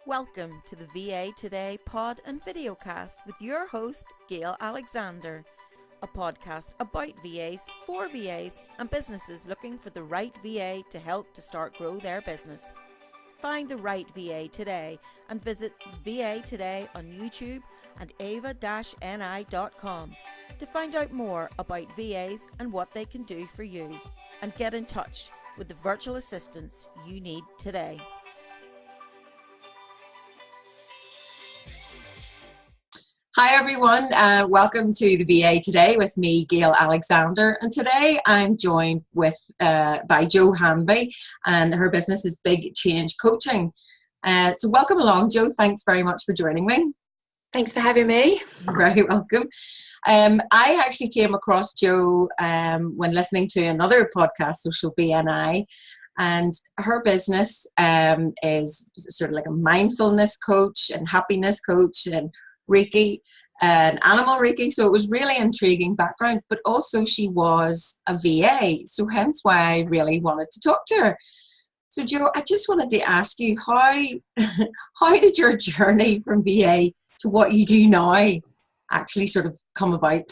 Welcome to the VA Today pod and videocast with your host, Gail Alexander, a podcast about VAs, for VAs, and businesses looking for the right VA to help to start grow their business. Find the right VA today and visit VA Today on YouTube and ava-ni.com to find out more about VAs and what they can do for you, and get in touch with the virtual assistants you need today. Hi everyone, welcome to the VA Today with me, Gail Alexander, and today I'm joined by Jo Hanby, and her business is Big Change Coaching. So welcome along, Jo. Thanks very much for joining me. Thanks for having me. You're very welcome. I actually came across Jo when listening to another podcast, Social BNI, and her business is sort of like a mindfulness coach and happiness coach and Reiki and animal Reiki, so it was really intriguing background, but also she was a VA, so hence why I really wanted to talk to her. So Jo, I just wanted to ask you, how did your journey from VA to what you do now actually sort of come about?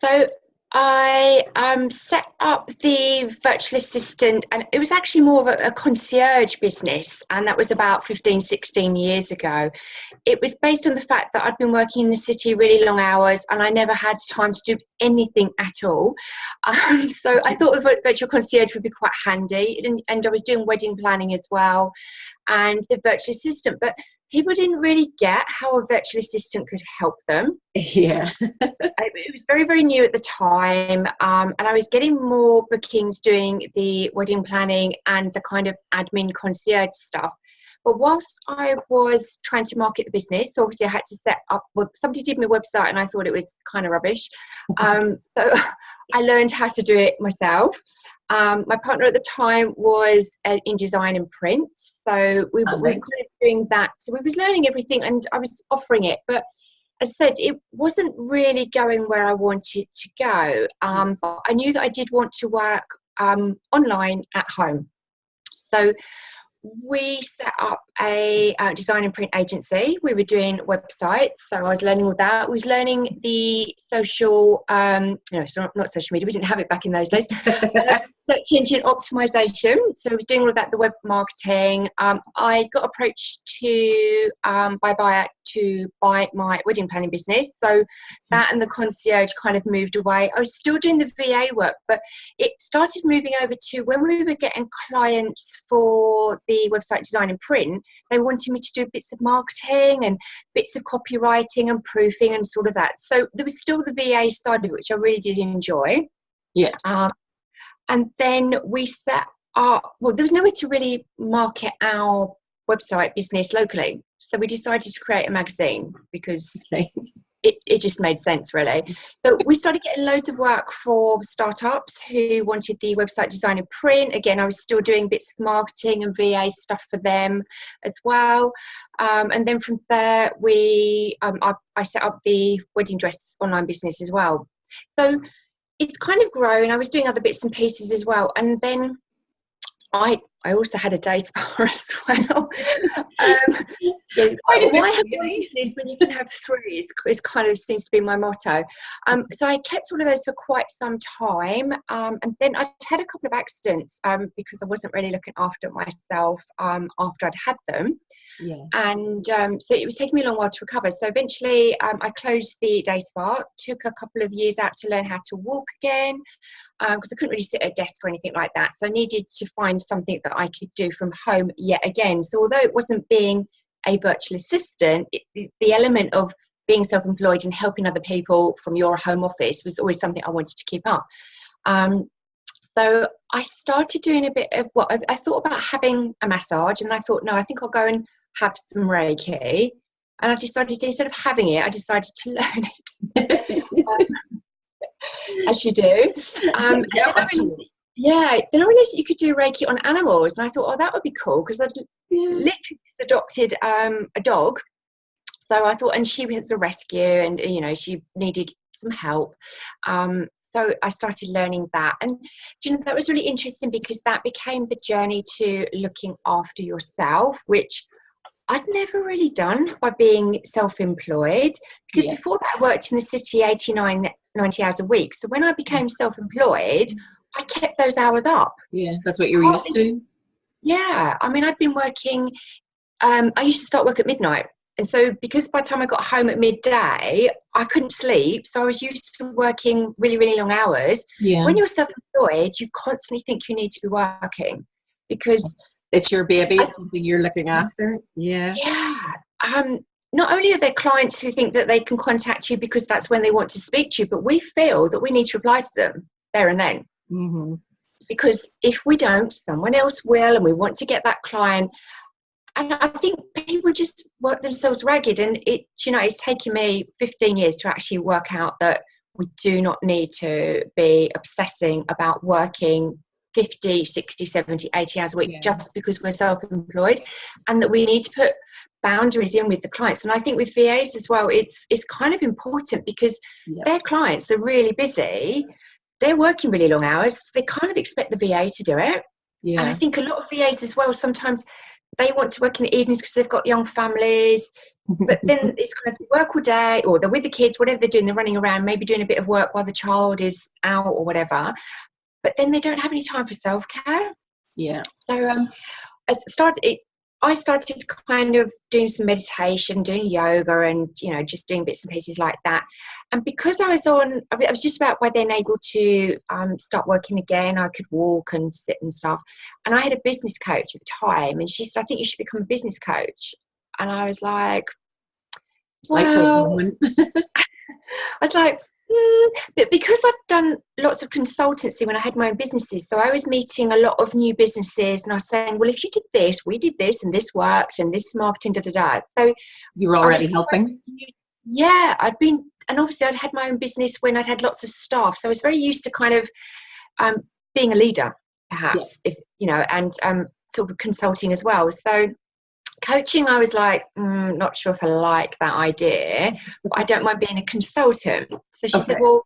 So I set up the virtual assistant, and it was actually more of a concierge business, and that was about 15, 16 years ago. It was based on the fact that I'd been working in the city really long hours and I never had time to do anything at all. So I thought the virtual concierge would be quite handy, and I was doing wedding planning as well and the virtual assistant, but people didn't really get how a virtual assistant could help them. Yeah. It was very, very new at the time, and I was getting more bookings doing the wedding planning and the kind of admin concierge stuff. But whilst I was trying to market the business, so obviously I had to set up, well, somebody did my website and I thought it was kind of rubbish. So I learned how to do it myself. My partner at the time was in design and print, so we were kind of doing that. So we was learning everything and I was offering it, but as I said, it wasn't really going where I wanted to go. But I knew that I did want to work online at home. So we set up a design and print agency. We were doing websites, so I was learning all that. I was learning the social, not social media, we didn't have it back in those days, search engine optimization. So I was doing all of that, the web marketing. I got approached by buyer to buy my wedding planning business. So that and the concierge kind of moved away. I was still doing the VA work, but it started moving over to when we were getting clients for the website design and print. They wanted me to do bits of marketing and bits of copywriting and proofing and sort of that. So there was still the VA side of it, which I really did enjoy. Yeah. And then we set up, well, there was nowhere to really market our website business locally. So we decided to create a magazine because it just made sense, really. So we started getting loads of work for startups who wanted the website design and print. Again, I was still doing bits of marketing and VA stuff for them as well. And then from there, I set up the wedding dress online business as well. So it's kind of grown. I was doing other bits and pieces as well. And then I also had a day spa as well. Why have one business when you can have three is kind of seems to be my motto. So I kept all of those for quite some time. And then I had a couple of accidents because I wasn't really looking after myself after I'd had them. Yeah. And so it was taking me a long while to recover. So eventually I closed the day spa, took a couple of years out to learn how to walk again. Because I couldn't really sit at a desk or anything like that. So I needed to find something that I could do from home yet again. So although it wasn't being a virtual assistant, the element of being self-employed and helping other people from your home office was always something I wanted to keep up. So I started doing a bit of I thought about having a massage, and I thought, no, I think I'll go and have some Reiki. And I decided to, instead of having it, I decided to learn it. As you do. Then I realised that you could do Reiki on animals, and I thought, oh, that would be cool, because I'd literally just adopted a dog. So I thought, and she was a rescue, and she needed some help. So I started learning that, and that was really interesting because that became the journey to looking after yourself, which I'd never really done by being self-employed, because before that I worked in the city 89, 90 hours a week. So when I became self-employed, I kept those hours up. Yeah, that's what you're used to. Yeah, I mean, I'd been working, I used to start work at midnight. And so because by the time I got home at midday, I couldn't sleep. So I was used to working really, really long hours. Yeah. When you're self-employed, you constantly think you need to be working because it's your baby. It's something you're looking after. Yeah. Yeah. Not only are there clients who think that they can contact you because that's when they want to speak to you, but we feel that we need to reply to them there and then. Mm-hmm. Because if we don't, someone else will, and we want to get that client. And I think people just work themselves ragged, and it's taken me 15 years to actually work out that we do not need to be obsessing about working 50, 60, 70, 80 hours a week just because we're self-employed, and that we need to put boundaries in with the clients. And I think with VAs as well, it's kind of important because their clients, they're really busy, they're working really long hours, they kind of expect the VA to do it. And I think a lot of VAs as well, sometimes they want to work in the evenings because they've got young families, but then it's kind of work all day, or they're with the kids, whatever they're doing, they're running around, maybe doing a bit of work while the child is out or whatever, but then they don't have any time for self-care. So I started kind of doing some meditation, doing yoga, and just doing bits and pieces like that. And because I was just about by then able to start working again. I could walk and sit and stuff. And I had a business coach at the time, and she said, "I think you should become a business coach." And I was like, "Well," I was like, but because I'd done lots of consultancy when I had my own businesses, so I was meeting a lot of new businesses, and I was saying, well, if you did this, we did this, and this worked, and this marketing, So you were already helping. Yeah, I'd been, and obviously I'd had my own business when I'd had lots of staff, so I was very used to kind of being a leader, perhaps, and sort of consulting as well. So coaching, I was like, not sure if I like that idea, but I don't mind being a consultant. So she said, well,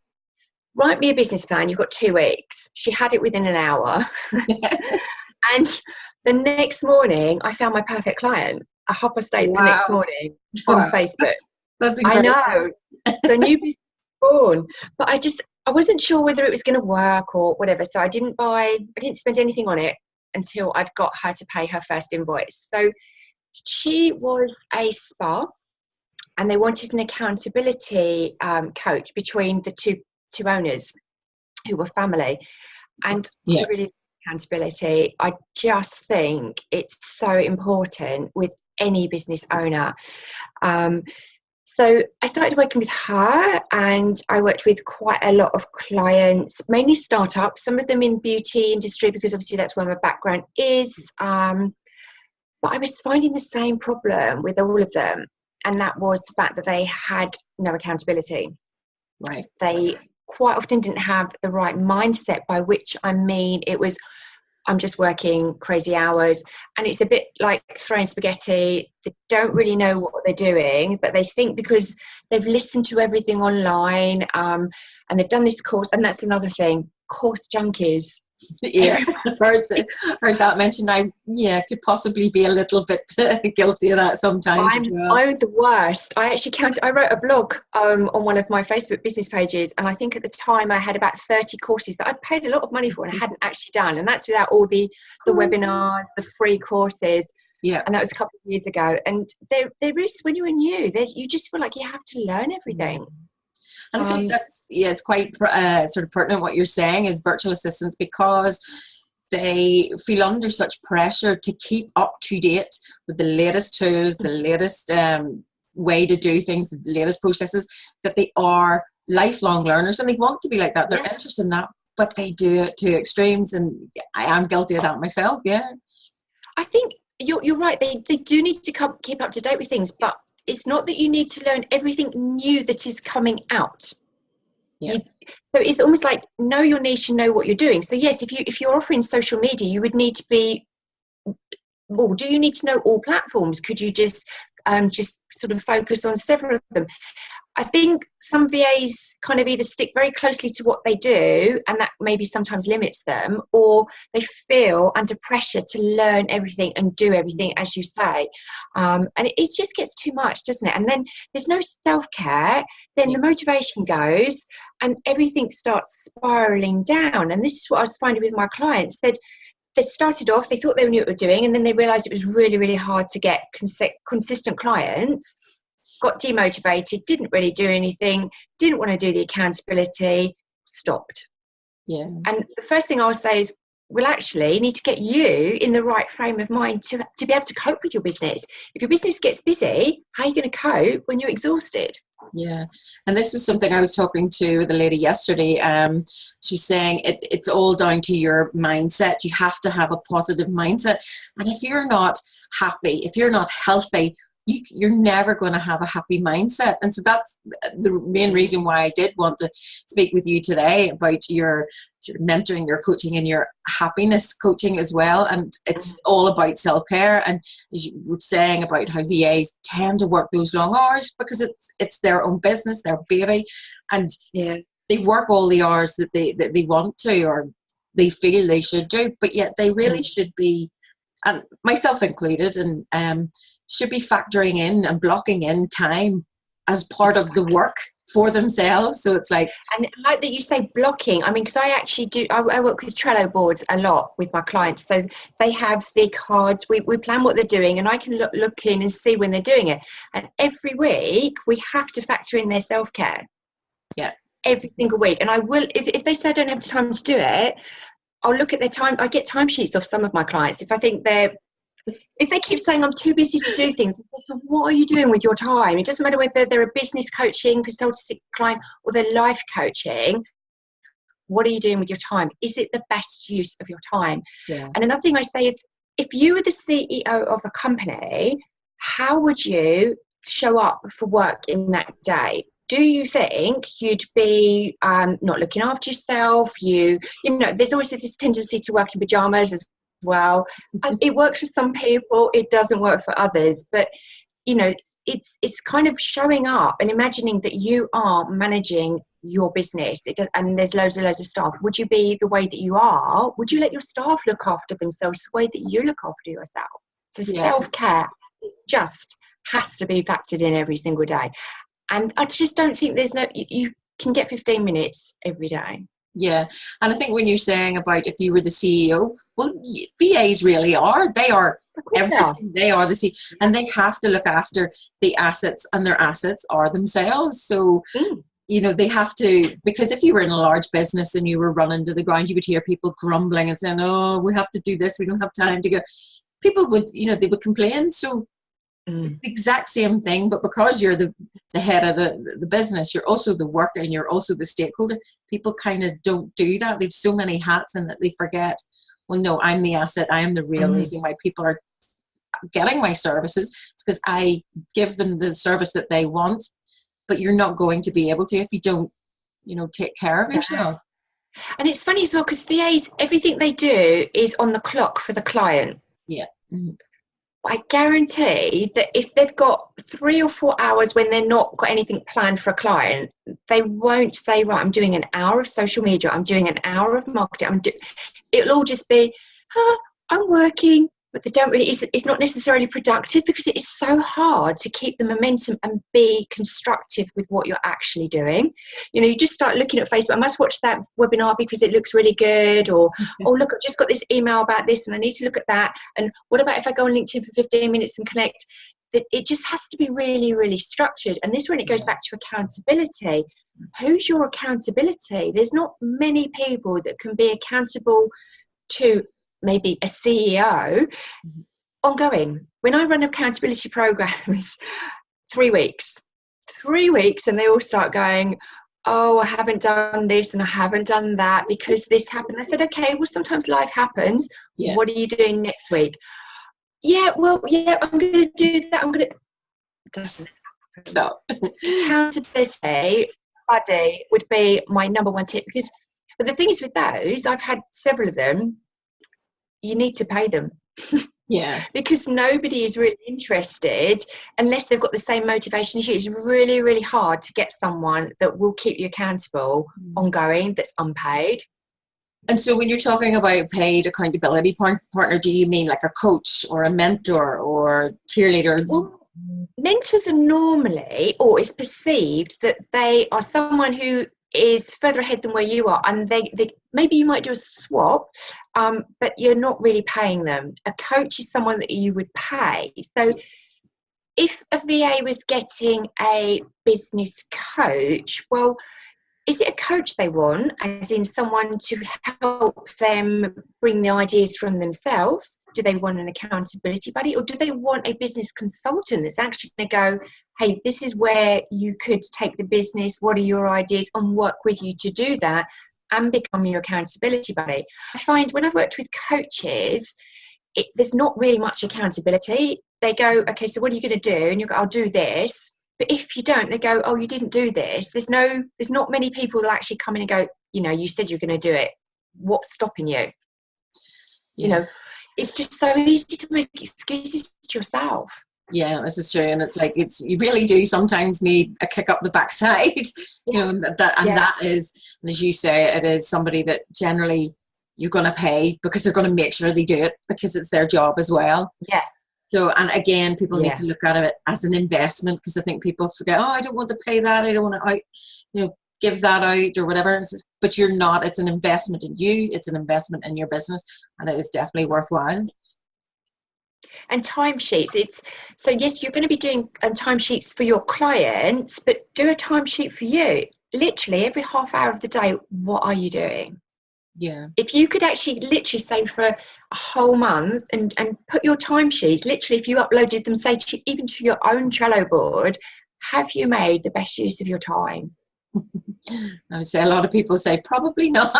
write me a business plan. You've got 2 weeks. She had it within an hour. And the next morning, I found my perfect client. A hopper stayed the next morning on Facebook. That's incredible. I know. So new business born. But I wasn't sure whether it was going to work or whatever. So I didn't spend anything on it until I'd got her to pay her first invoice. So she was a spa, and they wanted an accountability coach between the two owners who were family. And I really like accountability. I just think it's so important with any business owner. So I started working with her, and I worked with quite a lot of clients, mainly startups, some of them in beauty industry, because obviously that's where my background is. But I was finding the same problem with all of them, and that was the fact that they had no accountability. Right. They quite often didn't have the right mindset, by which I mean it was, I'm just working crazy hours, and it's a bit like throwing spaghetti. They don't really know what they're doing, but they think because they've listened to everything online and they've done this course, and that's another thing, course junkies. heard that mentioned. I could possibly be a little bit guilty of that sometimes. I'm the worst. I wrote a blog on one of my Facebook business pages, and I think at the time I had about 30 courses that I'd paid a lot of money for and I hadn't actually done, and that's without all the webinars, the free courses. And that was a couple of years ago. And there is, when you're new, you just feel like you have to learn everything. And I think that's, it's quite sort of pertinent what you're saying is virtual assistants, because they feel under such pressure to keep up to date with the latest tools, the latest way to do things, the latest processes, that they are lifelong learners, and they want to be like that. They're interested in that, but they do it to extremes, and I am guilty of that myself. I think you're right. They do need to keep up to date with things, but it's not that you need to learn everything new that is coming out. So it's almost like know your niche and know what you're doing. So yes, if you're offering social media, you would need to be, well, do you need to know all platforms? Could you just sort of focus on several of them? I think some VAs kind of either stick very closely to what they do, and that maybe sometimes limits them, or they feel under pressure to learn everything and do everything, as you say. And it just gets too much, doesn't it? And then there's no self-care, then the motivation goes and everything starts spiraling down. And this is what I was finding with my clients. They started off, they thought they knew what they were doing, and then they realised it was really, really hard to get consistent clients. Got demotivated, didn't really do anything, didn't want to do the accountability, stopped. Yeah. And the first thing I'll say is, well, actually, you need to get you in the right frame of mind to be able to cope with your business. If your business gets busy, how are you going to cope when you're exhausted? Yeah. And this was something I was talking to the lady yesterday. She was saying it's all down to your mindset. You have to have a positive mindset. And if you're not happy, if you're not healthy, you're never going to have a happy mindset. And so that's the main reason why I did want to speak with you today about your mentoring, your coaching, and your happiness coaching as well. And it's all about self-care. And as you were saying about how VAs tend to work those long hours because it's their own business, their baby, and they work all the hours that they want to, or they feel they should do, but yet they really should be, and myself included, and should be factoring in and blocking in time as part of the work for themselves. So it's like, and I like that you say blocking. I mean, because I actually do, I work with Trello boards a lot with my clients. So they have the cards, we plan what they're doing, and I can look in and see when they're doing it. And every week we have to factor in their self-care. Yeah. Every single week. And I will, if they say I don't have time to do it, I'll look at their time. I get timesheets off some of my clients. If they keep saying I'm too busy to do things, so what are you doing with your time? It doesn't matter whether they're a business coaching, consultancy client, or they're life coaching. What are you doing with your time? Is it the best use of your time? Yeah. And another thing I say is, if you were the CEO of a company, how would you show up for work in that day? Do you think you'd be not looking after yourself? You know, there's always this tendency to work in pajamas as well. It works for some people, it doesn't work for others, but you know, it's kind of showing up and imagining that you are managing your business. And there's loads of staff. Would you be the way that you are? Would you let your staff look after themselves the way that you look after yourself? So self-care just has to be factored in every single day. And I just don't think you can get 15 minutes every day. Yeah. And I think when you're saying about if you were the CEO, well, VAs really are. They are everything. They are the CEO. And they have to look after the assets, and their assets are themselves. So, you know, they have to, because if you were in a large business and you were running to the ground, you would hear people grumbling and saying, oh, we have to do this. We don't have time to go. People would, you know, they would complain. So it's the exact same thing, but because you're the head of the business, you're also the worker and you're also the stakeholder. People kind of don't do that. They've so many hats, and that they forget, well, no, I'm the asset. I am the real reason why people are getting my services. It's because I give them the service that they want, but you're not going to be able to if you don't, you know, take care of yourself. And it's funny as well, because VAs, everything they do is on the clock for the client. Yeah. I guarantee that if they've got 3 or 4 hours when they're not got anything planned for a client, they won't say, right, I'm doing an hour of social media, I'm doing an hour of marketing. It'll all just be, I'm working, but they don't really, it's not necessarily productive, because it is so hard to keep the momentum and be constructive with what you're actually doing. You know, you just start looking at Facebook, I must watch that webinar because it looks really good, or oh look, I've just got this email about this and I need to look at that, and what about if I go on LinkedIn for 15 minutes and connect? That it just has to be really, really structured. And this, when it goes back to accountability, who's your accountability? There's not many people that can be accountable to maybe a CEO ongoing. When I run accountability programs, 3 weeks, and they all start going, oh, I haven't done this and I haven't done that because this happened. I said, okay, well, sometimes life happens. Yeah. What are you doing next week? I'm going to do that. It doesn't happen. No. Accountability buddy would be my number one tip, but the thing is with those, I've had several of them, you need to pay them. Yeah. Because nobody is really interested unless they've got the same motivation as you. It's really, really hard to get someone that will keep you accountable ongoing, that's unpaid. And so when you're talking about paid accountability partner, do you mean like a coach or a mentor or cheerleader? Well, mentors are normally, or it's perceived that they are someone who is further ahead than where you are, and they maybe you might do a swap, but you're not really paying them. A coach is someone that you would pay. So if a VA was getting a business coach, well, is it a coach they want, as in someone to help them bring the ideas from themselves? Do they want an accountability buddy, or do they want a business consultant that's actually going to go, hey, this is where you could take the business, what are your ideas, and work with you to do that and become your accountability buddy? I find when I've worked with coaches, there's not really much accountability. They go, okay, so what are you going to do? And you go, I'll do this. But if you don't, they go, oh, you didn't do this. There's not many people that actually come in and go, you said you're going to do it. What's stopping you? Yeah. It's just so easy to make excuses to yourself. Yeah, this is true. And it's like, you really do sometimes need a kick up the backside, that is, and as you say, it is somebody that generally you're going to pay because they're going to make sure they do it because it's their job as well. Yeah. So, and again, people need to look at it as an investment, because I think people forget, I don't want to pay that. I don't want to, give that out or whatever. But you're not. It's an investment in you. It's an investment in your business, and it is definitely worthwhile. And timesheets. So yes, you're going to be doing timesheets for your clients, but do a timesheet for you. Literally every half hour of the day, what are you doing? Yeah. If you could actually literally say for a whole month and put your timesheets, literally if you uploaded them, say even to your own Trello board, have you made the best use of your time? I would say a lot of people say probably not.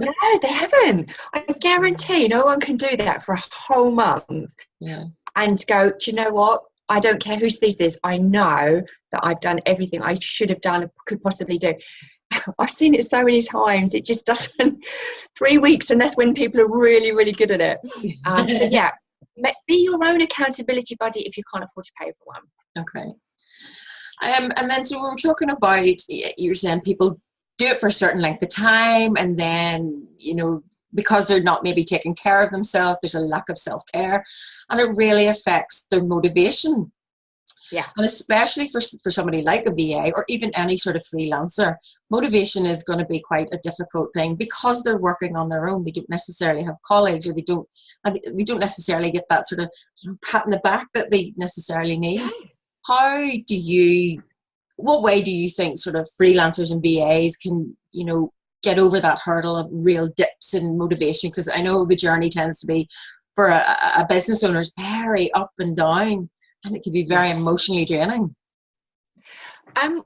No, they haven't. I guarantee no one can do that for a whole month. Yeah. And go, do you know what? I don't care who sees this. I know that I've done everything I should have done, could possibly do. I've seen it so many times. It just doesn't. 3 weeks, and that's when people are really, really good at it. So yeah, be your own accountability buddy if you can't afford to pay for one. Okay. And then so we were talking about, you were saying people do it for a certain length of time, and then because they're not maybe taking care of themselves, there's a lack of self-care, and it really affects their motivation. Yeah. And especially for somebody like a VA or even any sort of freelancer, motivation is going to be quite a difficult thing because they're working on their own. They don't necessarily have colleagues, or they don't necessarily get that sort of pat in the back that they necessarily need. What way do you think sort of freelancers and VAs can, get over that hurdle of real dips in motivation? Because I know the journey tends to be, for a business owner, is very up and down, and it can be very emotionally draining.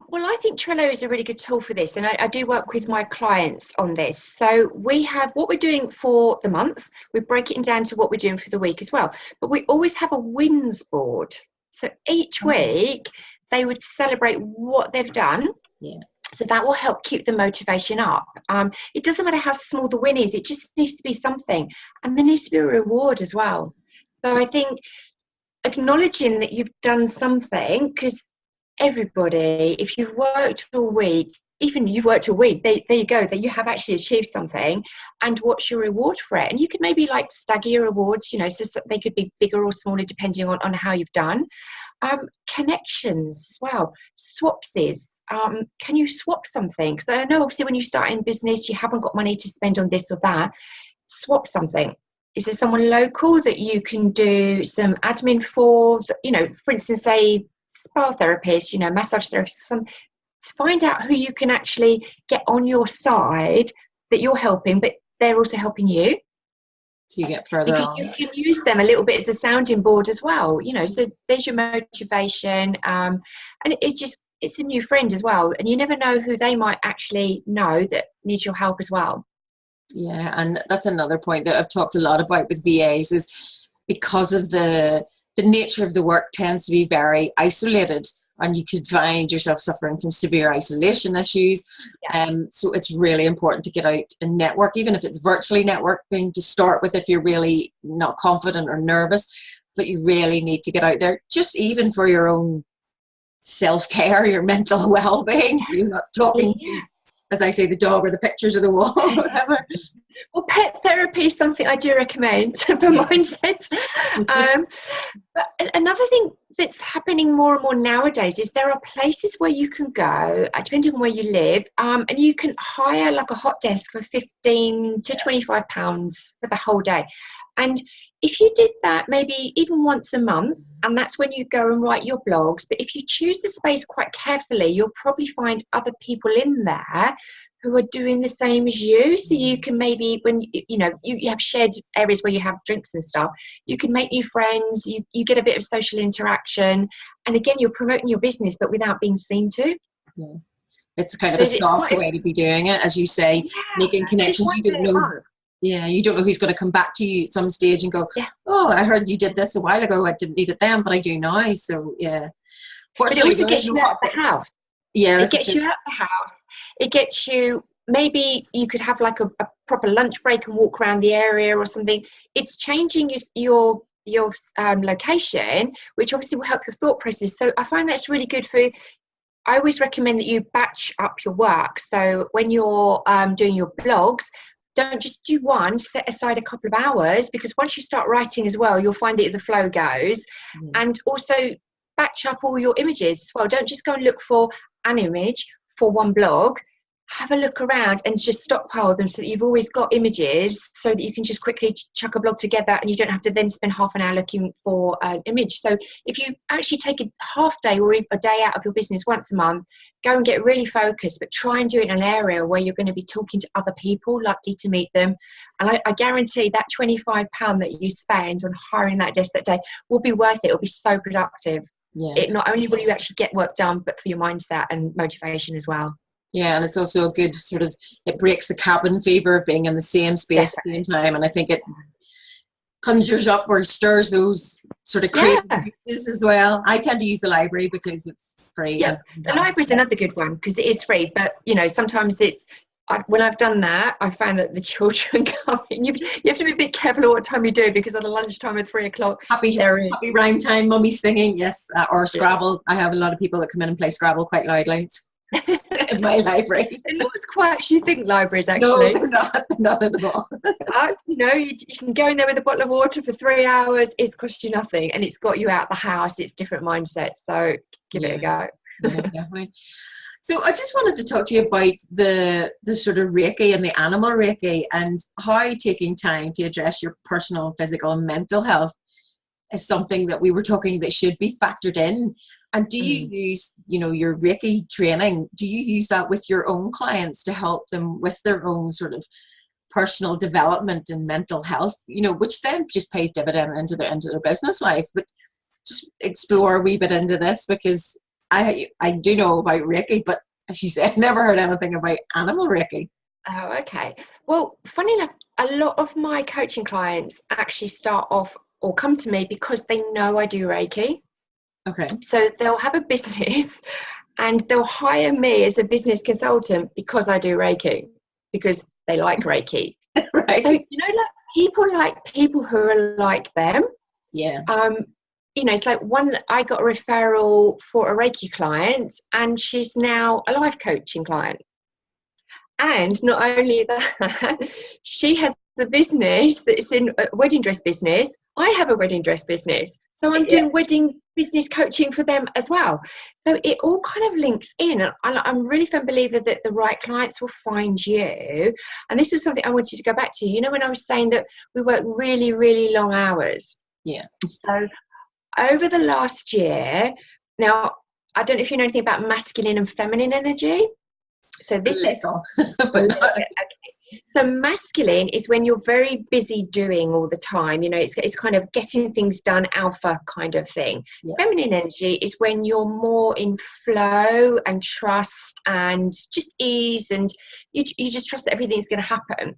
Well, I think Trello is a really good tool for this, and I do work with my clients on this. So we have what we're doing for the month. We break it down to what we're doing for the week as well. But we always have a wins board. So each week they would celebrate what they've done. Yeah. So that will help keep the motivation up. It doesn't matter how small the win is. It just needs to be something, and there needs to be a reward as well. So I think acknowledging that you've done something, because everybody, if you've worked all week, even you've worked a week, there you go, that you have actually achieved something, and what's your reward for it? And you could maybe stagger your rewards, so they could be bigger or smaller depending on how you've done. Connections as well, swapsies. Can you swap something? Because I know obviously when you start in business, you haven't got money to spend on this or that. Swap something. Is there someone local that you can do some admin for? For instance, say spa therapist, massage therapist, find out who you can actually get on your side that you're helping, but they're also helping you. So you get further because on. You can use them a little bit as a sounding board as well, so there's your motivation, and it's a new friend as well, and you never know who they might actually know that needs your help as well. Yeah, and that's another point that I've talked a lot about with VAs, is because of the nature of the work tends to be very isolated. and you could find yourself suffering from severe isolation issues. Yeah. So it's really important to get out and network, even if it's virtually networking to start with, if you're really not confident or nervous. But you really need to get out there, just even for your own self-care, your mental well-being. So you're not talking to, as I say, the dog or the pictures of the wall, whatever. Well, pet therapy is something I do recommend for mindsets. But another thing that's happening more and more nowadays is there are places where you can go, depending on where you live, and you can hire like a hot desk for £15 to £25 for the whole day. And if you did that maybe even once a month, and that's when you go and write your blogs, but if you choose the space quite carefully, you'll probably find other people in there who are doing the same as you. So you can maybe, when you have shared areas where you have drinks and stuff, you can make new friends, you get a bit of social interaction, and again, you're promoting your business but without being seen to. Yeah. It's kind of a soft way to be doing it, as you say, making connections. You don't know. Yeah, you don't know who's going to come back to you at some stage and go, oh, I heard you did this a while ago. I didn't need it then, but I do now. So, yeah. But it also gets you out of the house. Yeah, it gets you out of the house. It gets you, maybe you could have like a proper lunch break and walk around the area or something. It's changing your location, which obviously will help your thought process. So I find that's really good I always recommend that you batch up your work. So when you're doing your blogs, don't just do one, set aside a couple of hours, because once you start writing as well, you'll find that the flow goes. And also batch up all your images as well. Don't just go and look for an image for one blog. Have a look around and just stockpile them so that you've always got images, so that you can just quickly chuck a blog together and you don't have to then spend half an hour looking for an image. So if you actually take a half day or even a day out of your business once a month, go and get really focused, but try and do it in an area where you're going to be talking to other people, likely to meet them. And I guarantee that £25 that you spend on hiring that desk that day will be worth it. It'll be so productive. Yeah. It not only will you actually get work done, but for your mindset and motivation as well. Yeah, and it's also a good sort of, it breaks the cabin fever of being in the same space at the same time. And I think it conjures up or stirs those sort of creative pieces as well. I tend to use the library because it's free. Yeah, the library is another good one because it is free. But, sometimes when I've done that, I found that the children come in. You have to be a bit careful at what time you do, because at the lunchtime at 3 o'clock, happy rhyme time, mummy singing, yes, or Scrabble. I have a lot of people that come in and play Scrabble quite loudly. In my library. They're not as quiet as you think, libraries, actually. No, they're not at all. You can go in there with a bottle of water for 3 hours. It's cost you nothing, and it's got you out the house. It's different mindsets, so give it a go. Yeah, definitely. So I just wanted to talk to you about the sort of Reiki and the animal Reiki, and how taking time to address your personal, physical and mental health is something that we were talking that should be factored in. And do you use, your Reiki training, do you use that with your own clients to help them with their own sort of personal development and mental health, which then just pays dividend into their business life? But just explore a wee bit into this, because I do know about Reiki, but as you said, I've never heard anything about animal Reiki. Oh, okay. Well, funny enough, a lot of my coaching clients actually start off or come to me because they know I do Reiki. Okay. So they'll have a business and they'll hire me as a business consultant because I do Reiki, because they like Reiki. Right. So, people like people who are like them. Yeah. It's like I got a referral for a Reiki client, and she's now a life coaching client. And not only that, she has a business that's in a wedding dress business. I have a wedding dress business. So I'm doing wedding business coaching for them as well. So it all kind of links in. And I'm really a firm believer that the right clients will find you. And this was something I wanted to go back to. When I was saying that we work really, really long hours. Yeah. So over the last year, now, I don't know if you know anything about masculine and feminine energy. So this is... Okay. So masculine is when you're very busy doing all the time, it's kind of getting things done, alpha kind of thing. Yeah. Feminine energy is when you're more in flow and trust and just ease, and you just trust that everything's going to happen.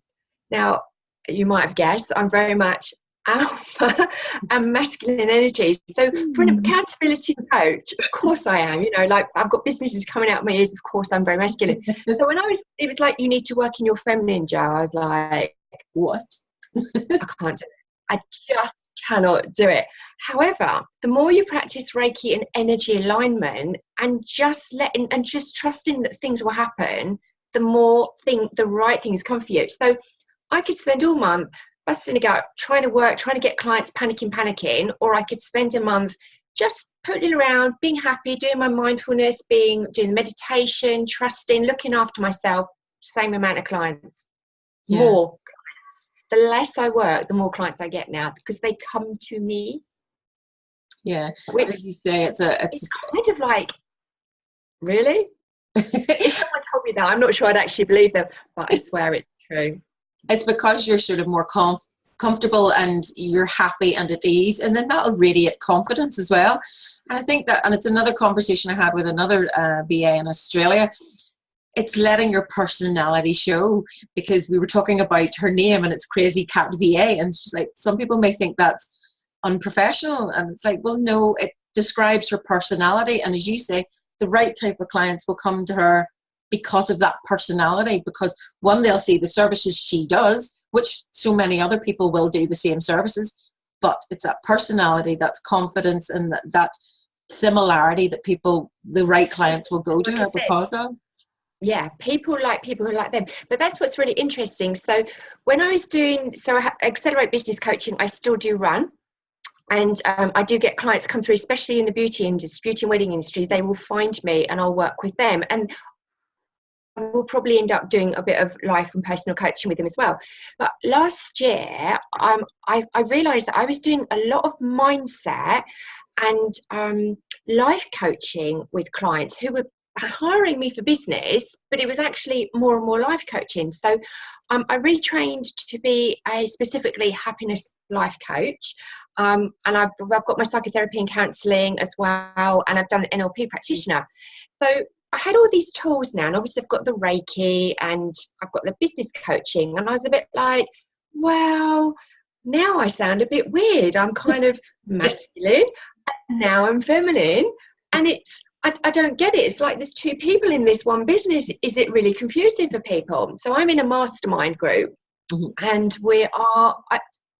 Now, you might have guessed, I'm very much alpha and masculine energy. So for an accountability coach, of course I am, like I've got businesses coming out of my ears, of course I'm very masculine. So when it was like, you need to work in your feminine, Jo, I was like, what? I can't do it. I just cannot do it. However, the more you practice Reiki and energy alignment and just trusting that things will happen, the more the right things come for you. So I could spend all month busting a gut, trying to get clients panicking, or I could spend a month just pootling around, being happy, doing my mindfulness, doing the meditation, trusting, looking after myself, same amount of clients. Yeah. More clients. The less I work, the more clients I get now, because they come to me. Yeah. Which, as you say, it's kind of like, really? If someone told me that, I'm not sure I'd actually believe them, but I swear it's true. It's because you're sort of more comfortable and you're happy and at ease, and then that'll radiate confidence as well. And I think that, and it's another conversation I had with another VA in Australia, it's letting your personality show, because we were talking about her name and it's Crazy Cat VA, and it's like, some people may think that's unprofessional, and it's like, well, no, it describes her personality. And as you say, the right type of clients will come to her because of that personality, because one, they'll see the services she does, which so many other people will do the same services, but it's that personality, that's confidence, and that similarity that the right clients will go to her because of. Yeah, people like people who like them. But that's what's really interesting. So when I was doing, Accelerate Business Coaching, I still do run. And I do get clients come through, especially in the beauty industry, beauty and wedding industry. They will find me and I'll work with them. And we'll probably end up doing a bit of life and personal coaching with them as well. But last year, I realised that I was doing a lot of mindset and life coaching with clients who were hiring me for business, but it was actually more and more life coaching. So I retrained to be a specifically happiness life coach. And I've got my psychotherapy and counselling as well, and I've done an NLP practitioner. So I had all these tools now, and obviously I've got the Reiki and I've got the business coaching, and I was a bit like, well, now I sound a bit weird. I'm kind of masculine, and now I'm feminine, and I don't get it. It's like there's two people in this one business. Is it really confusing for people? So I'm in a mastermind group, and we are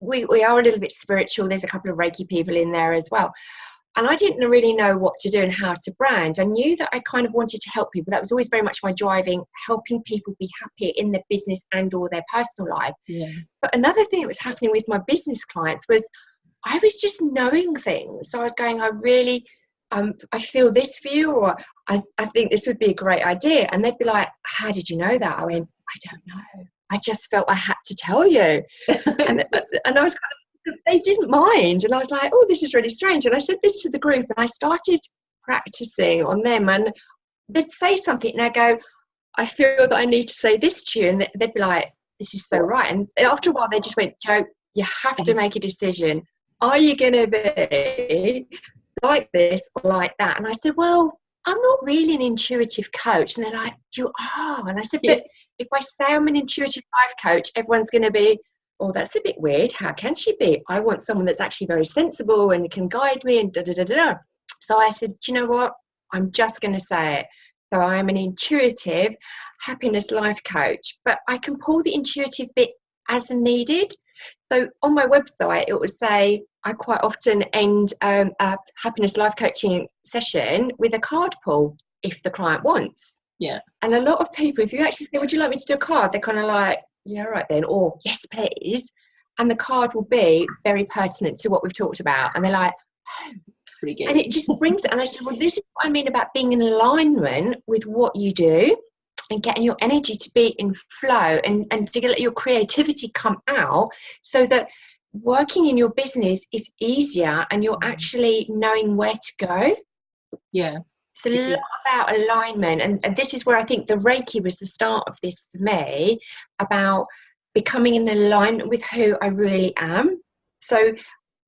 a little bit spiritual. There's a couple of Reiki people in there as well. And I didn't really know what to do and how to brand. I knew that I kind of wanted to help people. That was always very much my driving, helping people be happy in their business and or their personal life. Yeah. But another thing that was happening with my business clients was I was just knowing things. So I was going, I feel this for you, or I think this would be a great idea. And they'd be like, how did you know that? I went, I don't know. I just felt I had to tell you. and I was kind of, they didn't mind. And I was like, oh, this is really strange. And I said this to the group, and I started practicing on them. And they'd say something, and I go, I feel that I need to say this to you. And they'd be like, this is so right. And after a while, they just went, Jo, you have to make a decision. Are you going to be like this or like that? And I said, well, I'm not really an intuitive coach. And they're like, you are. And I said, but if I say I'm an intuitive life coach, everyone's going to be, oh, that's a bit weird. How can she be? I want someone that's actually very sensible and can guide me and da-da-da-da. So I said, do you know what? I'm just going to say it. So I am an intuitive happiness life coach, but I can pull the intuitive bit as needed. So on my website, it would say, I quite often end a happiness life coaching session with a card pull if the client wants. Yeah. And a lot of people, if you actually say, would you like me to do a card? They're kind of like, yeah, right then, or yes, please. And the card will be very pertinent to what we've talked about. And they're like, oh. Pretty good. And it just brings it. And I said, well, this is what I mean about being in alignment with what you do and getting your energy to be in flow and to let your creativity come out, so that working in your business is easier and you're actually knowing where to go. Yeah. It's a lot about alignment. And this is where I think the Reiki was the start of this for me, about becoming in alignment with who I really am. So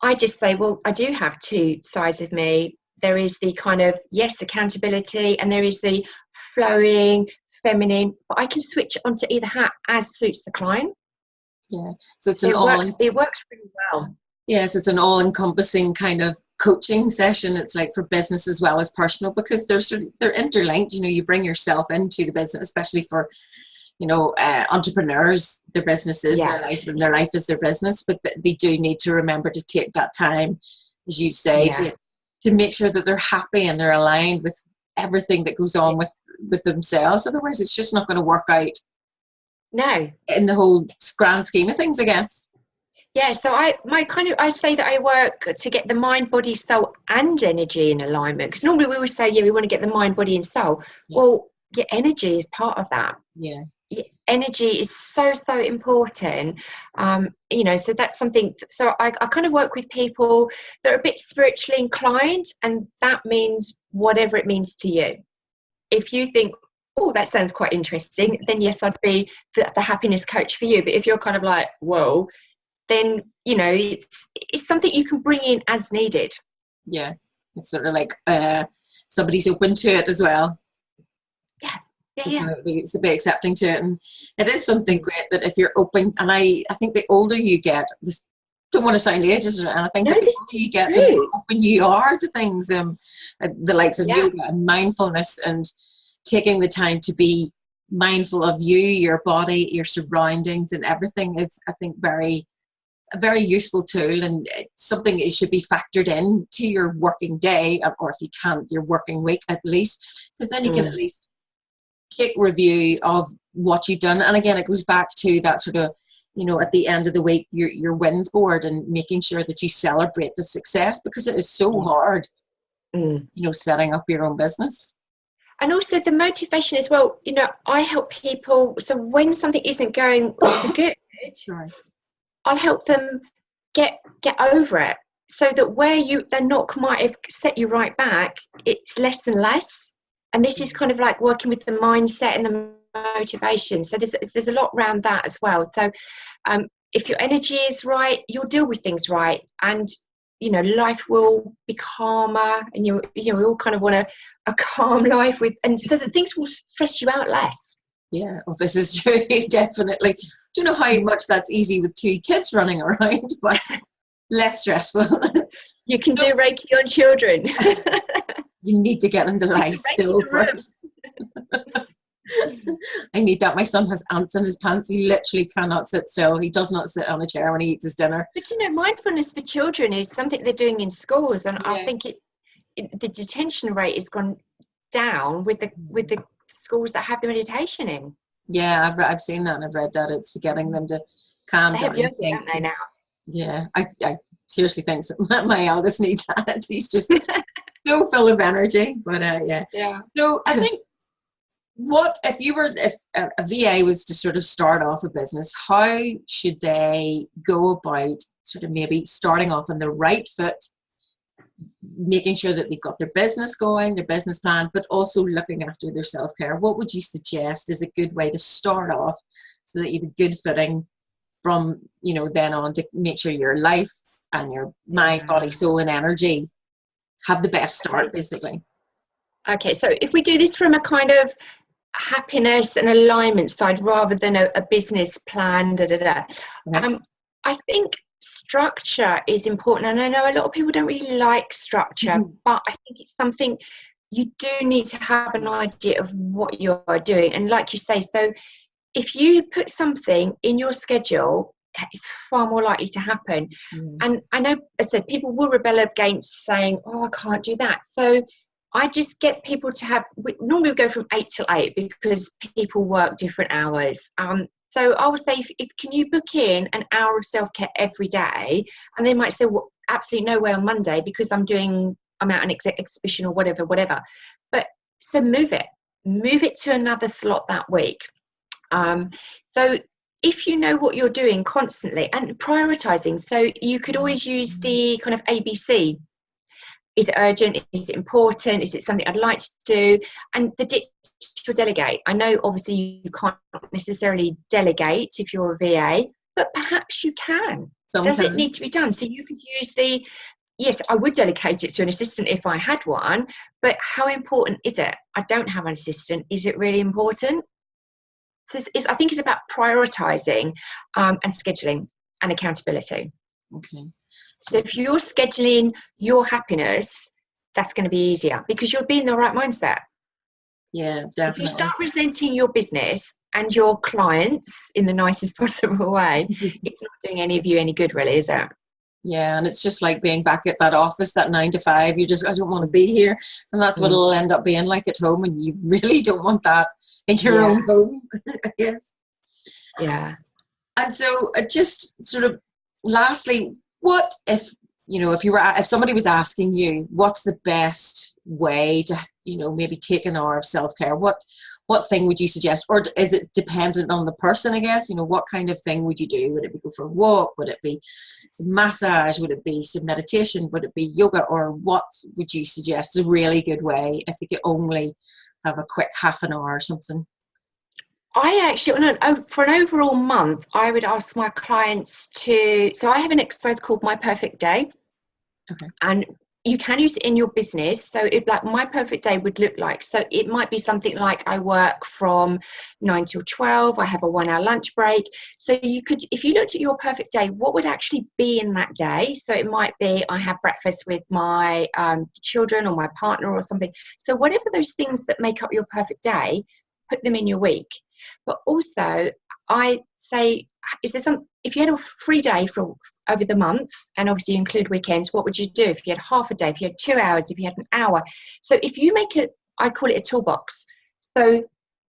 I just say, well, I do have two sides of me. There is the kind of, yes, accountability, and there is the flowing, feminine, but I can switch onto either hat as suits the client. Yeah. So it works really well. Yes, it's an all-encompassing kind of coaching session. It's like for business as well as personal, because they're interlinked. You know, you bring yourself into the business, especially for, you know, entrepreneurs. Their business is their life, and their life is their business. But they do need to remember to take that time, as you say, to make sure that they're happy and they're aligned with everything that goes on with themselves. Otherwise, it's just not going to work out. No. In the whole grand scheme of things, I guess. Yeah, so I say that I work to get the mind, body, soul, and energy in alignment. Because normally we would say, we want to get the mind, body, and soul. Yeah. Well, your energy is part of that. Yeah. Your energy is so important. You know, so that's something. So I kind of work with people that are a bit spiritually inclined, and that means whatever it means to you. If you think, oh, that sounds quite interesting, then yes, I'd be the happiness coach for you. But if you're kind of like, whoa, then, you know, it's something you can bring in as needed. Yeah, it's sort of like somebody's open to it as well. Yeah. It's a bit accepting to it, and it is something great that if you're open. And I think the older you get, this don't want to sound ageist, and I think that the older you get, the more open you are to things. The likes of yoga and mindfulness, and taking the time to be mindful of you, your body, your surroundings, and everything is, I think, a very useful tool, and it's something that should be factored in to your working day, or if you can't, your working week at least, because then you can at least take review of what you've done. And again, it goes back to that sort of, you know, at the end of the week, your wins board, and making sure that you celebrate the success, because it is so hard, you know, setting up your own business. And also the motivation as well. You know, I help people, so when something isn't going good, I'll help them get over it, so that where the knock might have set you right back, it's less and less. And this is kind of like working with the mindset and the motivation. So there's a lot around that as well. So if your energy is right, you'll deal with things right, and you know, life will be calmer, and you know, we all kind of want a calm life and so that things will stress you out less. Yeah, well, this is true, definitely. Don't know how much that's easy with 2 kids running around, but less stressful. You can do Reiki on children. You need to get them to lie still first. I need that. My son has ants in his pants. He literally cannot sit still. He does not sit on a chair when he eats his dinner. But you know, mindfulness for children is something they're doing in schools, and I think the detention rate has gone down with the schools that have the meditation in. Yeah, I've seen that and I've read that. It's getting them to calm down. They have yoga, don't they, now? Yeah, I seriously think that my eldest needs that. He's just so full of energy. But yeah. So I think, if a VA was to sort of start off a business, how should they go about sort of maybe starting off on the right foot, making sure that they've got their business going, their business plan, but also looking after their self-care? What would you suggest is a good way to start off so that you have a good footing from, you know, then on, to make sure your life and your mind, body, soul, and energy have the best start, basically? Okay, so if we do this from a kind of happiness and alignment side rather than a business plan, I think structure is important, and I know a lot of people don't really like structure, but I think it's something you do need to have an idea of what you are doing. And like you say, so if you put something in your schedule, it's far more likely to happen. And I know, as I said, people will rebel against saying, oh, I can't do that. So I just get people to normally we go from 8 till 8 because people work different hours. So I would say, if can you book in an hour of self-care every day? And they might say, well, absolutely no way on Monday because I'm out an exhibition or whatever. But so move it to another slot that week. So if you know what you're doing constantly and prioritizing, so you could always use the kind of ABC. Is it urgent? Is it important? Is it something I'd like to do? And the ditch or delegate. I know obviously you can't necessarily delegate if you're a VA, but perhaps you can. Sometimes. Does it need to be done? So you could use yes, I would delegate it to an assistant if I had one, but how important is it? I don't have an assistant. Is it really important? So I think it's about prioritizing and scheduling and accountability. Okay. So if you're scheduling your happiness, that's going to be easier because you'll be in the right mindset. Yeah, If definitely. you start resenting your business and your clients in the nicest possible way, it's not doing any of you any good, really, is it? Yeah, and it's just like being back at that office, that 9 to 5. You just, I don't want to be here. And that's what it'll end up being like at home. And you really don't want that in your own home. Yes. Yeah. And so just sort of lastly, what if, if somebody was asking you, what's the best way to, maybe take an hour of self-care? What thing would you suggest? Or is it dependent on the person, I guess? What kind of thing would you do? Would it be go for a walk? Would it be some massage? Would it be some meditation? Would it be yoga? Or what would you suggest is a really good way if they could only have a quick half an hour or something? I actually, for an overall month, I would ask my clients so I have an exercise called My Perfect Day. Okay. And you can use it in your business. So like my perfect day would look like, so it might be something like I work from 9 till 12, I have a 1 hour lunch break. So you could, if you looked at your perfect day, what would actually be in that day? So it might be I have breakfast with my children or my partner or something. So whatever those things that make up your perfect day, put them in your week. But also I say, if you had a free day over the month, and obviously you include weekends, what would you do if you had half a day, if you had 2 hours, if you had an hour? So if you make it, I call it a toolbox. So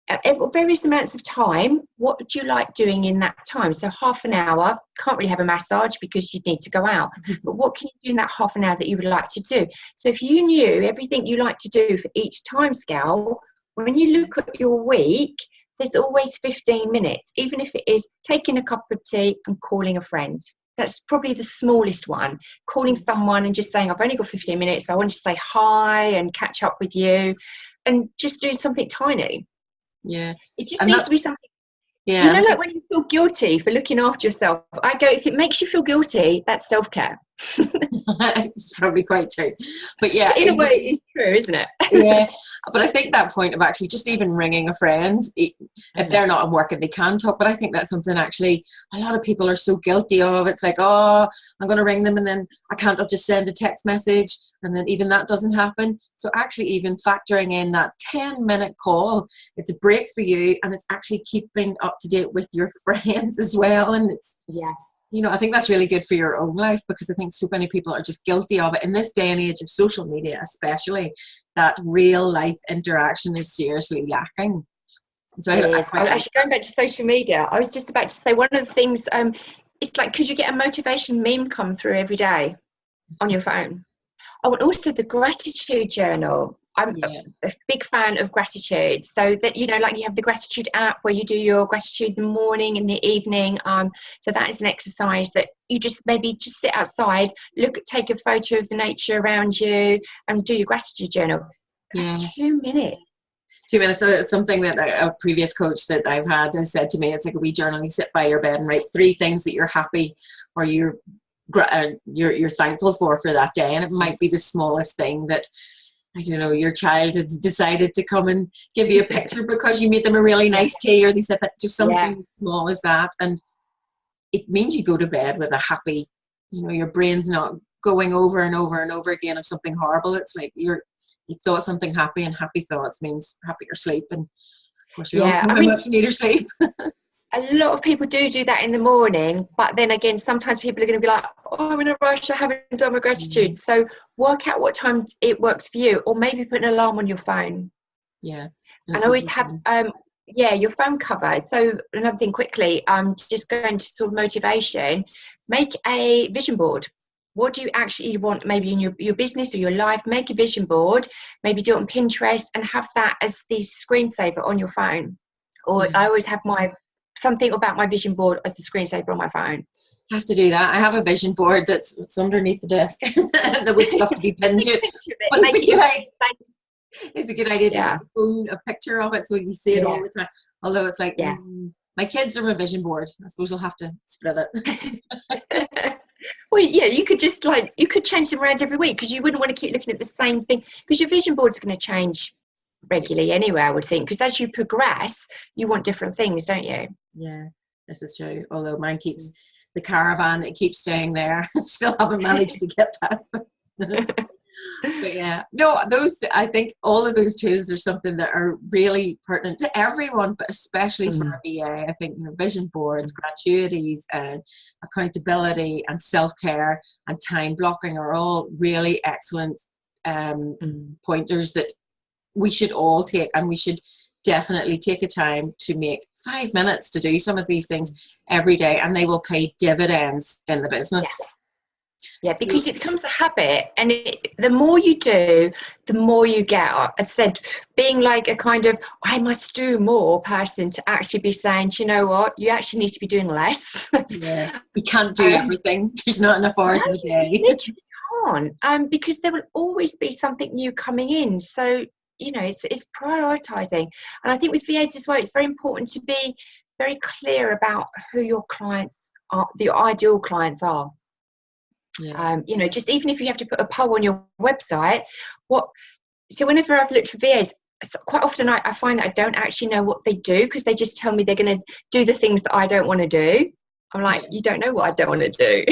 at various amounts of time, what would you like doing in that time? So half an hour, can't really have a massage because you'd need to go out. But what can you do in that half an hour that you would like to do? So if you knew everything you like to do for each time scale, when you look at your week, there's always 15 minutes, even if it is taking a cup of tea and calling a friend. That's probably the smallest one. Calling someone and just saying, I've only got 15 minutes, but I want to say hi and catch up with you, and just do something tiny. Yeah. It just needs to be something. Yeah. Like when you feel guilty for looking after yourself, I go, if it makes you feel guilty, that's self-care. It's probably quite true. But yeah. In a way, it's true, isn't it? Yeah. But I think that point of actually just even ringing a friend, if they're not at work and they can talk, but I think that's something actually a lot of people are so guilty of. It's like, oh, I'm going to ring them and then I can't, I'll just send a text message, and then even that doesn't happen. So actually even factoring in that 10-minute call, it's a break for you, and it's actually keeping up to date with your friends as well. And it's, I think that's really good for your own life, because I think so many people are just guilty of it in this day and age of social media, especially, that real life interaction is seriously lacking. So actually, going back to social media, I was just about to say one of the things, it's like, could you get a motivation meme come through every day on your phone? Oh, and also the gratitude journal. I'm a big fan of gratitude. So that, like you have the gratitude app where you do your gratitude in the morning and the evening. So that is an exercise that you just sit outside, take a photo of the nature around you and do your gratitude journal. That's 2 minutes. 2 minutes. So it's something that a previous coach that I've had has said to me. It's like a wee journal. You sit by your bed and write 3 things that you're happy or you're thankful for that day, and it might be the smallest thing that, I don't know, your child had decided to come and give you a picture because you made them a really nice tea, or they said that, just something as small as that, and it means you go to bed with a happy, your brain's not going over and over and over again of something horrible. It's like you thought something happy, and happy thoughts means happier sleep, and of course we all know how much we need our sleep. A lot of people do that in the morning, but then again, sometimes people are going to be like, oh, I'm in a rush, I haven't done my gratitude. So work out what time it works for you, or maybe put an alarm on your phone. Yeah. And always have your phone covered. So another thing quickly, just going to sort of motivation, make a vision board. What do you actually want, maybe in your business or your life? Make a vision board, maybe do it on Pinterest, and have that as the screensaver on your phone. Or I always have something about my vision board as a screensaver on my phone. I have to do that. I have a vision board it's underneath the desk with stuff to be pinned to. But it's a good idea to take a picture of it so you see it all the time. Although it's like, my kids are my vision board. I suppose I'll have to split it. Well, you could just you could change them around every week, because you wouldn't want to keep looking at the same thing, because your vision board is going to change regularly anyway, I would think, because as you progress, you want different things, don't you? Yeah, this is true. Although mine keeps the caravan, it keeps staying there. Still haven't managed to get that. But yeah, no, I think all of those tools are something that are really pertinent to everyone, but especially for a VA. I think, vision boards, gratuities, and accountability, and self-care, and time blocking are all really excellent pointers that we should all take, and we should definitely take a time to make 5 minutes to do some of these things every day, and they will pay dividends in the business. Yeah, because it becomes a habit, and the more you do, the more you get. As I said, being like a kind of I must do more person to actually be saying, do you know what, you actually need to be doing less. Yeah, you can't do everything. There's not enough hours in the day. You literally can't, because there will always be something new coming in. So it's prioritizing. And I think with VAs as well, it's very important to be very clear about who your clients are, the ideal clients are. Yeah. Just even if you have to put a poll on your website, so whenever I've looked for VAs, quite often I find that I don't actually know what they do, because they just tell me they're going to do the things that I don't want to do. I'm like, you don't know what I don't want to do.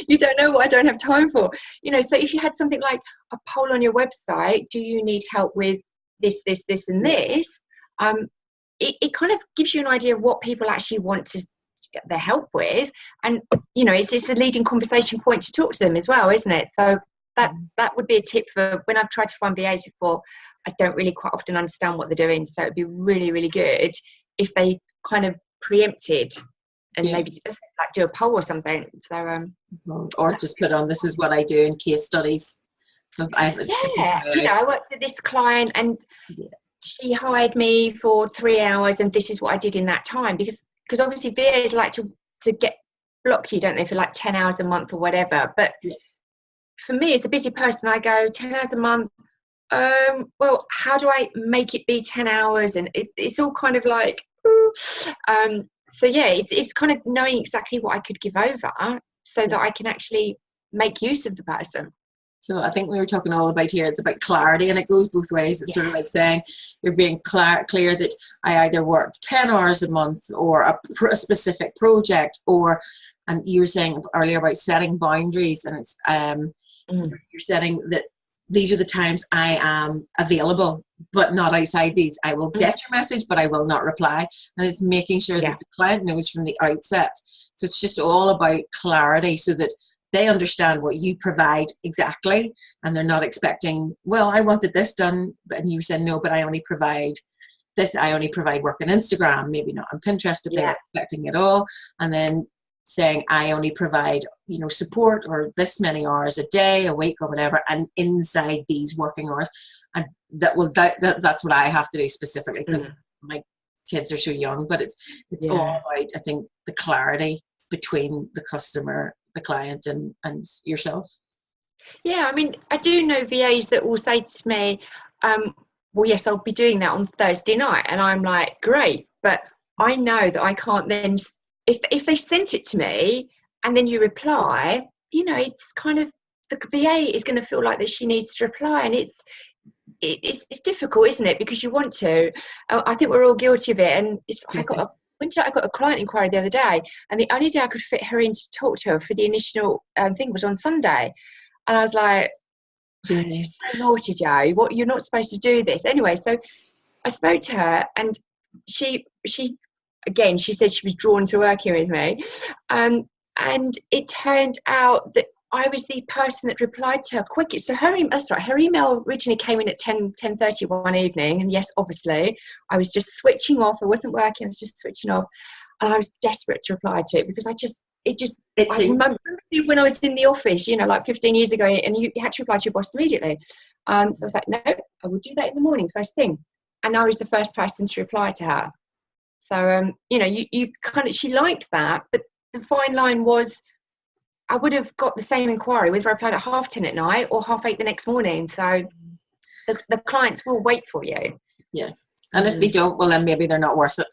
You don't know what I don't have time for. So if you had something like a poll on your website, do you need help with this, and this? It kind of gives you an idea of what people actually want to get their help with, and it's a leading conversation point to talk to them as well, isn't it? So that would be a tip for when I've tried to find VAs before. I don't really quite often understand what they're doing, so it'd be really, really good if they kind of preempted and maybe just like do a poll or something. So or just put on, this is what I do in case studies. I worked with this client, and she hired me for 3 hours, and this is what I did in that time, because obviously VAs like to get block you, don't they, for like 10 hours a month or whatever. But for me, as a busy person, I go 10 hours a month. Well, how do I make it be 10 hours? And it's all kind of like, so yeah, it's kind of knowing exactly what I could give over, so that I can actually make use of the person. So I think we were talking all about here, it's about clarity, and it goes both ways. It's sort of like saying you're being clear that I either work 10 hours a month, or a specific project, and you were saying earlier about setting boundaries, and it's you're setting that these are the times I am available, but not outside these. I will get your message, but I will not reply. And it's making sure that the client knows from the outset. So it's just all about clarity, so that they understand what you provide exactly, and they're not expecting, well, I wanted this done, and you said, no, but I only provide this. I only provide work on Instagram, maybe not on Pinterest, but they're expecting it all. And then saying, I only provide, support, or this many hours a day, a week, or whatever, and inside these working hours. And that's what I have to do specifically, because my kids are so young. But it's all about, I think, the clarity between the customer, the client, and yourself. Yeah, I mean, I do know VAs that will say to me, well, yes, I'll be doing that on Thursday night. And I'm like, great, but I know that I can't then, if they sent it to me and then you reply, it's kind of, the VA is going to feel like that she needs to reply, and it's difficult, isn't it? Because you want to. I think we're all guilty of it. And I got a client inquiry the other day, and the only day I could fit her in to talk to her for the initial thing was on Sunday, and I was like, you're so naughty, Jo. What, you're not supposed to do this anyway. So I spoke to her, and she again, she said she was drawn to working with me, and it turned out that I was the person that replied to her quickest. So her email originally came in at 10:30 one evening, and yes, obviously I was just switching off. I wasn't working, I was just switching off, and I was desperate to reply to it, because I remember when I was in the office, like 15 years ago, and you had to reply to your boss immediately. So I was like, no, I will do that in the morning first thing, and I was the first person to reply to her. So you kind of, she liked that, but the fine line was, I would have got the same inquiry whether I applied at 10:30 at night or 8:30 the next morning. So the clients will wait for you. Yeah. And if they don't, well, then maybe they're not worth it.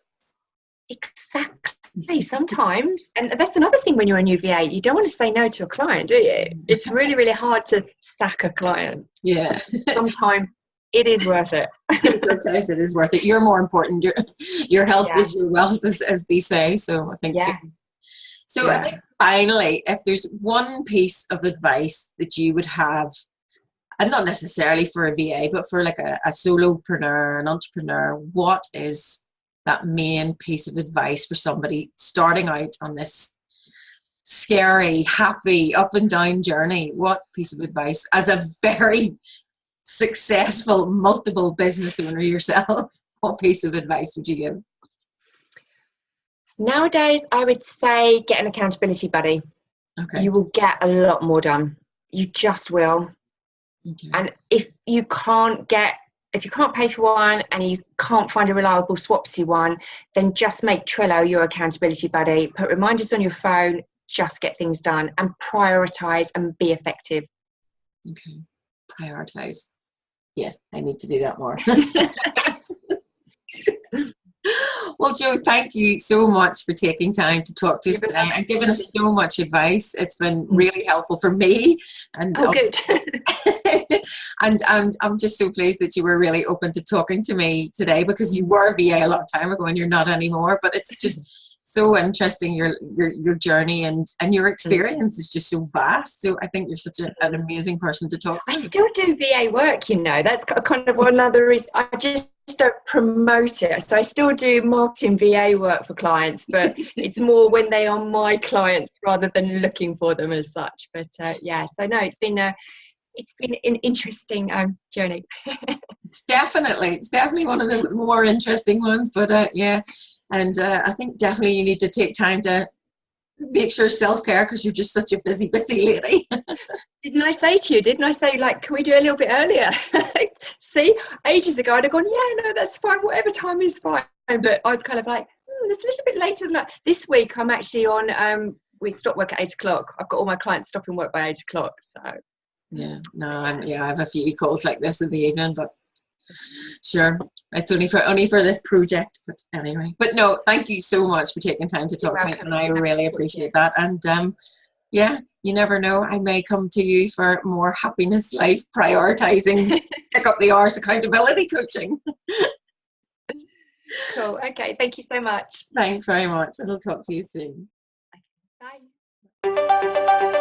Exactly. Sometimes. And that's another thing when you're a new VA. You don't want to say no to a client, do you? It's really, really hard to sack a client. Yeah. Sometimes it is worth it. Sometimes it is worth it. You're more important. Your health is your wealth, as they say. So I think too. So I think finally, if there's one piece of advice that you would have, and not necessarily for a VA, but for like a solopreneur, an entrepreneur, what is that main piece of advice for somebody starting out on this scary, happy, up and down journey? What piece of advice, as a very successful multiple business owner yourself, what piece of advice would you give? Nowadays, I would say get an accountability buddy. Okay. You will get a lot more done. You just will. Okay. And if you can't pay for one and you can't find a reliable Swapsy one, then just make Trello your accountability buddy. Put reminders on your phone, just get things done, and prioritize and be effective. Okay. Prioritize. Yeah, I need to do that more. Well, Jo, thank you so much for taking time to talk to us today and giving us so much advice. It's been really helpful for me. And good. and I'm just so pleased that you were really open to talking to me today, because you were a VA a long time ago and you're not anymore. But it's just so interesting, your journey and your experience is just so vast. So I think you're such an amazing person to talk to. I still do VA work, that's kind of one other reason. I just don't promote it. So I still do marketing VA work for clients, but it's more when they are my clients rather than looking for them as such. But so no, it's been an interesting journey. It's definitely one of the more interesting ones. But and I think definitely you need to take time to make sure self-care, because you're just such a busy lady. Didn't I say, like, can we do a little bit earlier? See, ages ago I'd have gone, yeah, no, that's fine, whatever time is fine. But I was kind of like, it's a little bit later than that. This week I'm actually on, we stop work at 8 o'clock. I've got all my clients stopping work by 8 o'clock. So I have a few calls like this in the evening, but sure, it's only for this project. But anyway, but no, thank you so much for taking time to talk to me, and I really appreciate that. And you never know, I may come to you for more happiness life prioritizing pick up the arse accountability coaching. Cool. Okay, thank you so much. Thanks very much, and I'll talk to you soon. Bye.